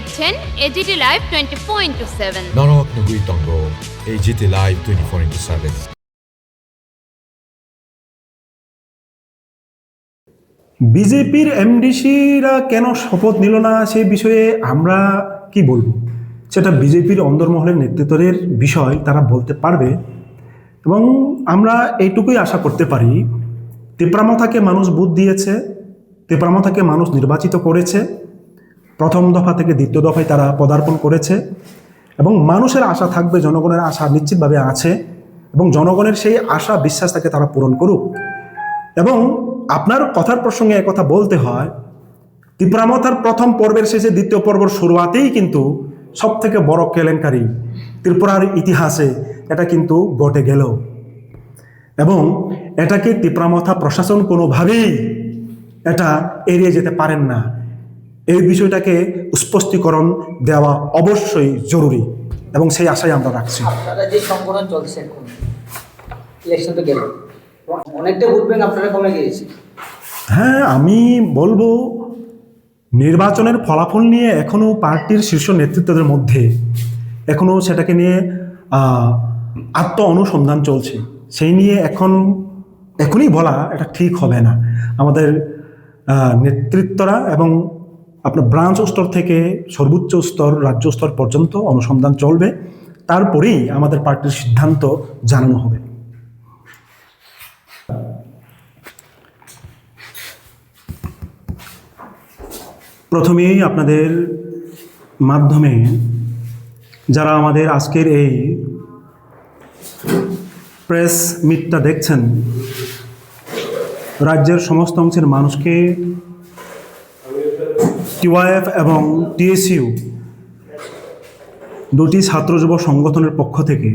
দেখছেন AGT live 24/7 নরক নগুই তঙ্গ AGT live 24/7। বিজেপির এমডিসিরা কেন শপথ নিল না সেই বিষয়ে আমরা কি বলবো, সেটা বিজেপির অন্দরমহলের নেতৃত্বের বিষয়, তারা বলতে পারবে। এবং আমরা এইটুকুই আশা করতে পারি, তিপ্রামথাকে মানুষ ভোট দিয়েছে, তিপ্রামথাকে মানুষ নির্বাচিত করেছে, প্রথম দফা থেকে দ্বিতীয় দফায় তারা পদার্পণ করেছে এবং মানুষের আশা থাকবে, জনগণের আশা নিশ্চিতভাবে আছে এবং জনগণের সেই আশা বিশ্বাস তাকে তারা পূরণ করুক। এবং আপনার কথার প্রসঙ্গে একথা বলতে হয়, তিপ্রামথার প্রথম পর্বের শেষে দ্বিতীয় পর্বের শুরুয়াতেই কিন্তু সব থেকে বড় কেলেঙ্কারি ত্রিপুরার ইতিহাসে এটা কিন্তু ঘটে গেল এবং এটাকে তিপ্রামথা প্রশাসন কোনোভাবেই এটা এড়িয়ে যেতে পারেন না। এই বিষয়টাকে স্পষ্টীকরণ দেওয়া অবশ্যই জরুরি এবং সেই আশাই আমরা রাখছি। আপনারা যে সংগঠন চলছে এখন ইলেকশন তো গেল, অনেকটা ভোট ব্যাংক আপনারা কমে গিয়েছে। হ্যাঁ, আমি বলবো নির্বাচনের ফলাফল নিয়ে এখনও পার্টির শীর্ষ নেতৃত্বদের মধ্যে এখনও সেটাকে নিয়ে আত্ম অনুসন্ধান চলছে। সেই নিয়ে এখনই বলা এটা ঠিক হবে না। আমাদের নেতৃত্বরা এবং আপনার ব্রাঞ্চ স্তর থেকে সর্বোচ্চ স্তর রাজ্য স্তর পর্যন্ত অনুসন্ধান চলবে, তারপরেই আমাদের পার্টির সিদ্ধান্ত জানানো হবে। প্রথমেই আপনাদের মাধ্যমে যারা আমাদের আজকের এই প্রেস মিটটা দেখছেন, রাজ্যের সমস্ত অংশের মানুষকে টিওয়াইএফ এবং টিএসইউ দুটি ছাত্র যুব সংগঠনের পক্ষ থেকে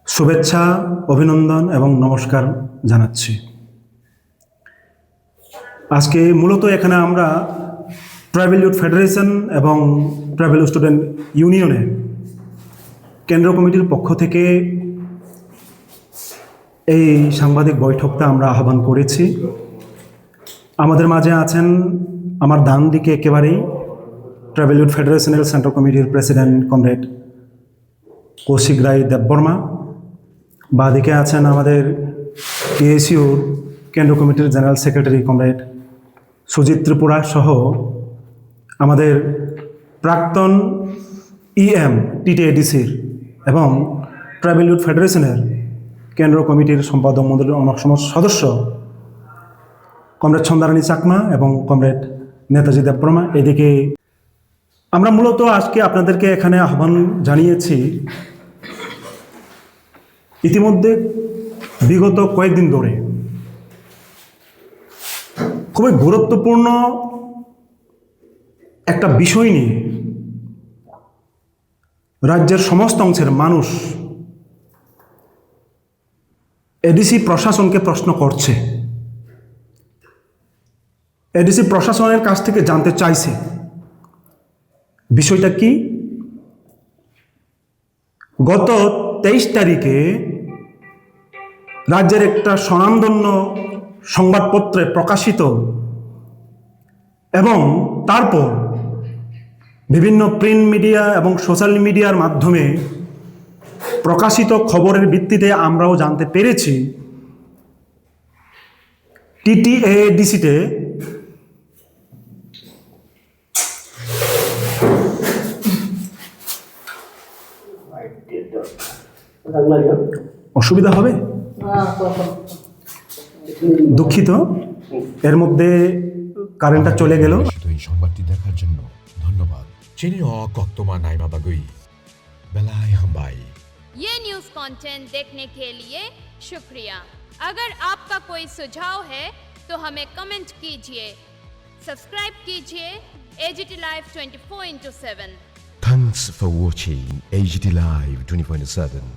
শুভেচ্ছা, অভিনন্দন এবং নমস্কার জানাচ্ছি। আজকে মূলত এখানে আমরা ট্রাইবাল ইউথ ফেডারেশন এবং ট্রাইবাল স্টুডেন্ট ইউনিয়নের কেন্দ্র কমিটির পক্ষ থেকে এই সাংবাদিক বৈঠকটা আমরা আহ্বান করেছি। আমাদের মাঝে আছেন আমার ডান দিকে একেবারেই ট্রাইবাল ইউথ ফেডারেশনের সেন্ট্রাল কমিটির প্রেসিডেন্ট কমরেড কৌশিক রায় দেববর্মা, বাঁদিকে আছেন আমাদের টিএসইউর কেন্দ্র কমিটির general secretary comrade Sujit Tripura সহ আমাদের প্রাক্তন টিটিএডিসির এবং ট্রাইবাল ইউথ ফেডারেশনের কেন্দ্র কমিটির সম্পাদক মণ্ডলীর অনেক সদস্য কমরেড ছন্দারানী চাকমা এবং কমরেড নেতাজি দেববর্মা। এদিকে আমরা মূলত আজকে আপনাদেরকে এখানে আহ্বান জানিয়েছি। ইতিমধ্যে বিগত কয়েকদিন ধরে খুবই গুরুত্বপূর্ণ একটা বিষয় নিয়ে রাজ্যের সমস্ত অংশের মানুষ এডিসি প্রশাসনকে প্রশ্ন করছে, এডিসি প্রশাসনের কাছ থেকে জানতে চাইছে বিষয়টা কি। গত 23 তারিখে রাজ্যের একটা স্বনামধন্য সংবাদপত্রে প্রকাশিত এবং তারপর বিভিন্ন প্রিন্ট মিডিয়া এবং সোশ্যাল মিডিয়ার মাধ্যমে প্রকাশিত খবরের ভিত্তিতে আমরাও জানতে পেরেছি টিটিএডিসিতে অসুবিধা হবে, দুঃখিত, এর মধ্যে কারেন্টটা চলে গেল। এই সংবাদটি দেখার জন্য ধন্যবাদ। চিনি কক্তমা নাইমা বাগুই বেলায় হাম্বাই। ये न्यूज़ कंटेंट देखने के लिए शुक्रिया। अगर आपका कोई सुझाव है तो हमें कमेंट कीजिए, सब्सक्राइब कीजिए AGT live 24/7। Thanks for watching AGT Live 24/7.